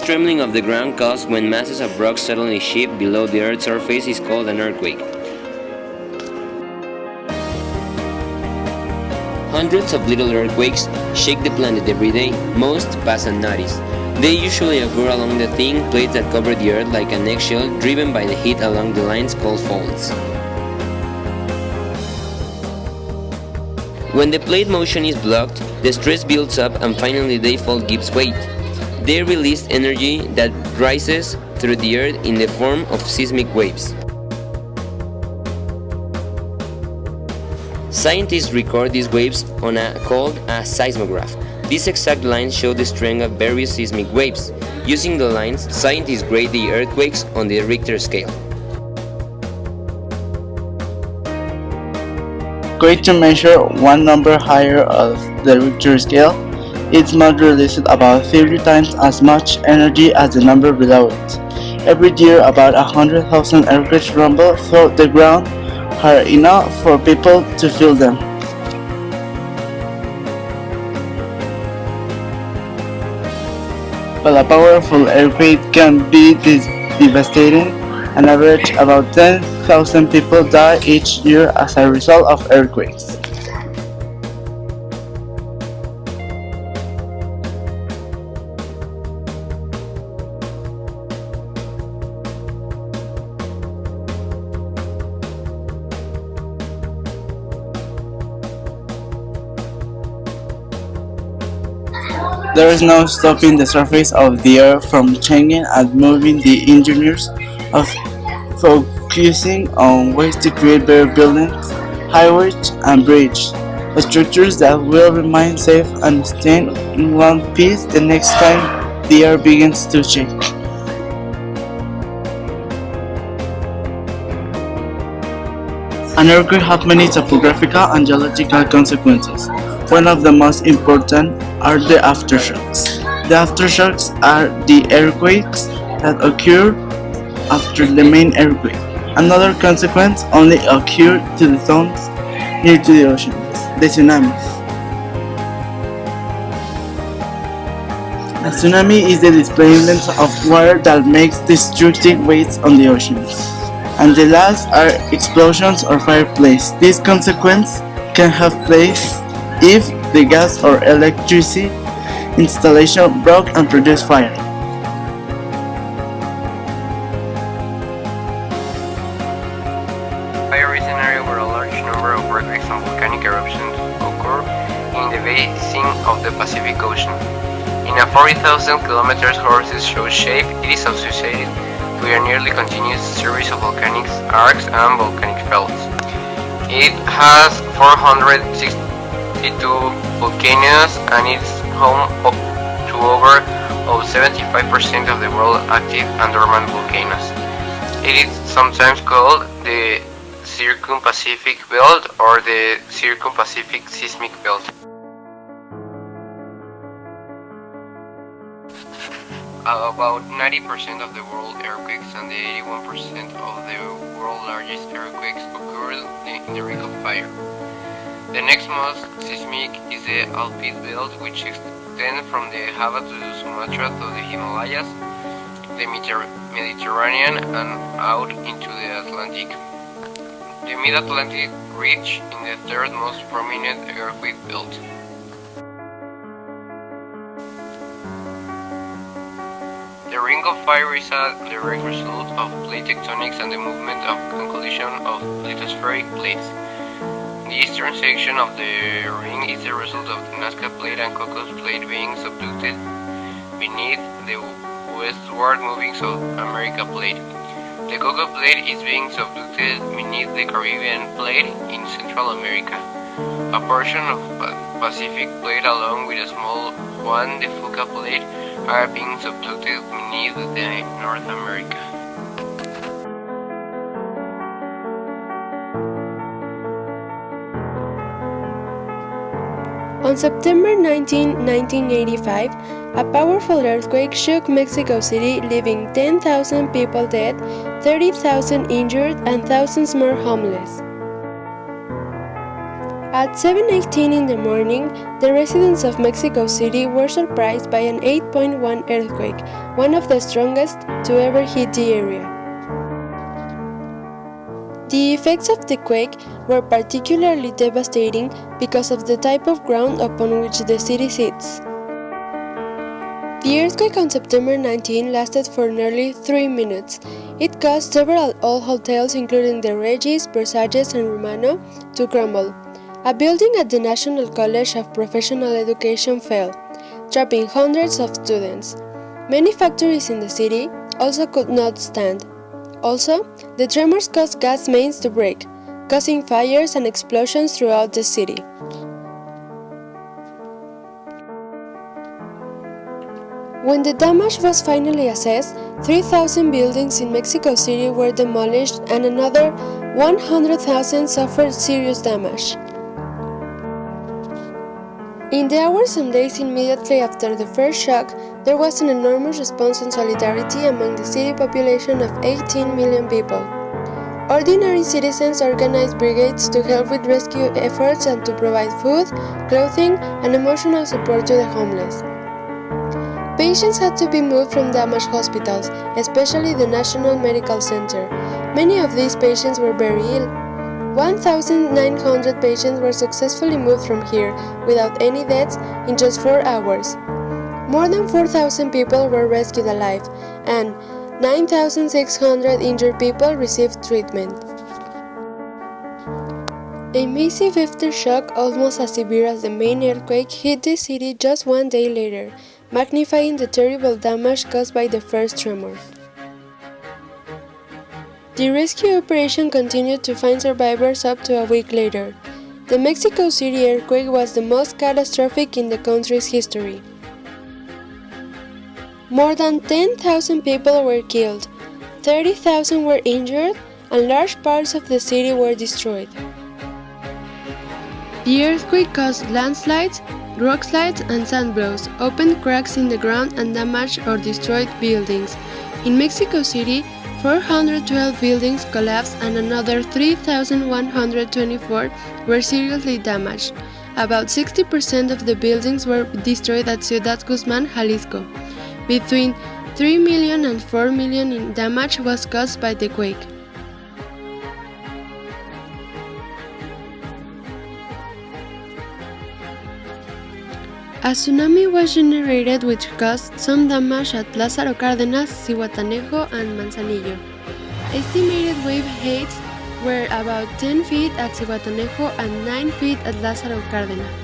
trembling of the ground caused when masses of rock suddenly shift below the Earth's surface is called an earthquake. Hundreds of little earthquakes shake the planet every day. Most pass unnoticed. They usually occur along the thin plates that cover the Earth like an eggshell, driven by the heat along the lines called faults. When the plate motion is blocked, the stress builds up and finally the fault gives weight. They release energy that rises through the Earth in the form of seismic waves. Scientists record these waves on called a seismograph. These exact lines show the strength of various seismic waves. Using the lines, scientists grade the earthquakes on the Richter scale. Going to measure one number higher of the Richter scale, its mode releases about 30 times as much energy as the number below it. Every year, about 100,000 earthquakes rumble through the ground, hard enough for people to feel them. While a powerful earthquake can be devastating, an average about 10,000 people die each year as a result of earthquakes. There is no stopping the surface of the Earth from changing and moving. The engineers are focusing on ways to create better buildings, highways, and bridges, structures that will remain safe and stand in one piece the next time the Earth begins to shake. An earthquake has many topographical and geological consequences. One of the most important are the aftershocks. The aftershocks are the earthquakes that occur after the main earthquake. Another consequence only occurs to the zones near to the oceans, the tsunamis. A tsunami is the displacement of water that makes destructive waves on the oceans. And the last are explosions or fireplaces. This consequence can have place if the gas or electricity installation broke and produced fire. Fire is an area where a large number of earthquakes and volcanic eruptions occur in the basin of the Pacific Ocean. In a 40,000 kilometers horizontal shape, it is associated with a nearly continuous series of volcanic arcs and volcanic faults. It has 462 volcanoes and is home to over 75% of the world's active and dormant volcanoes. It is sometimes called the Circum-Pacific Belt or the Circum-Pacific Seismic Belt. About 90% of the world earthquakes and the 81% of the world's largest earthquakes occurred in the Ring of Fire. The next most seismic is the Alpine Belt, which extends from the Java to Sumatra to the Himalayas, the Mediterranean, and out into the Atlantic. The Mid-Atlantic Ridge is the third most prominent earthquake belt. The Ring of Fire is a direct result of plate tectonics and the movement and collision of lithospheric plates. The eastern section of the ring is the result of the Nazca Plate and Cocos Plate being subducted beneath the westward moving South America Plate. The Cocos Plate is being subducted beneath the Caribbean Plate in Central America. A portion of Pacific Plate along with a small one, the Fuca Plate, are being subducted beneath the North America. On September 19, 1985, a powerful earthquake shook Mexico City, leaving 10,000 people dead, 30,000 injured, and thousands more homeless. At 7:18 in the morning, the residents of Mexico City were surprised by an 8.1 earthquake, one of the strongest to ever hit the area. The effects of the quake were particularly devastating because of the type of ground upon which the city sits. The earthquake on September 19 lasted for nearly 3 minutes. It caused several old hotels, including the Regis, Versailles, and Romano, to crumble. A building at the National College of Professional Education fell, trapping hundreds of students. Many factories in the city also could not stand. Also, the tremors caused gas mains to break, causing fires and explosions throughout the city. When the damage was finally assessed, 3,000 buildings in Mexico City were demolished and another 100,000 suffered serious damage. In the hours and days immediately after the first shock, there was an enormous response and solidarity among the city population of 18 million people. Ordinary citizens organized brigades to help with rescue efforts and to provide food, clothing, and emotional support to the homeless. Patients had to be moved from damaged hospitals, especially the National Medical Center. Many of these patients were very ill. 1,900 patients were successfully moved from here, without any deaths, in just 4 hours. More than 4,000 people were rescued alive, and 9,600 injured people received treatment. A massive aftershock, almost as severe as the main earthquake, hit the city just 1 day later, magnifying the terrible damage caused by the first tremor. The rescue operation continued to find survivors up to a week later. The Mexico City earthquake was the most catastrophic in the country's history. More than 10,000 people were killed, 30,000 were injured, and large parts of the city were destroyed. The earthquake caused landslides, rockslides, and sand blows, opened cracks in the ground, and damaged or destroyed buildings. In Mexico City, 412 buildings collapsed and another 3,124 were seriously damaged. About 60% of the buildings were destroyed at Ciudad Guzman, Jalisco. Between 3 million and 4 million in damage was caused by the quake. A tsunami was generated which caused some damage at Lázaro Cárdenas, Zihuatanejo, and Manzanillo. Estimated wave heights were about 10 feet at Zihuatanejo and 9 feet at Lázaro Cárdenas.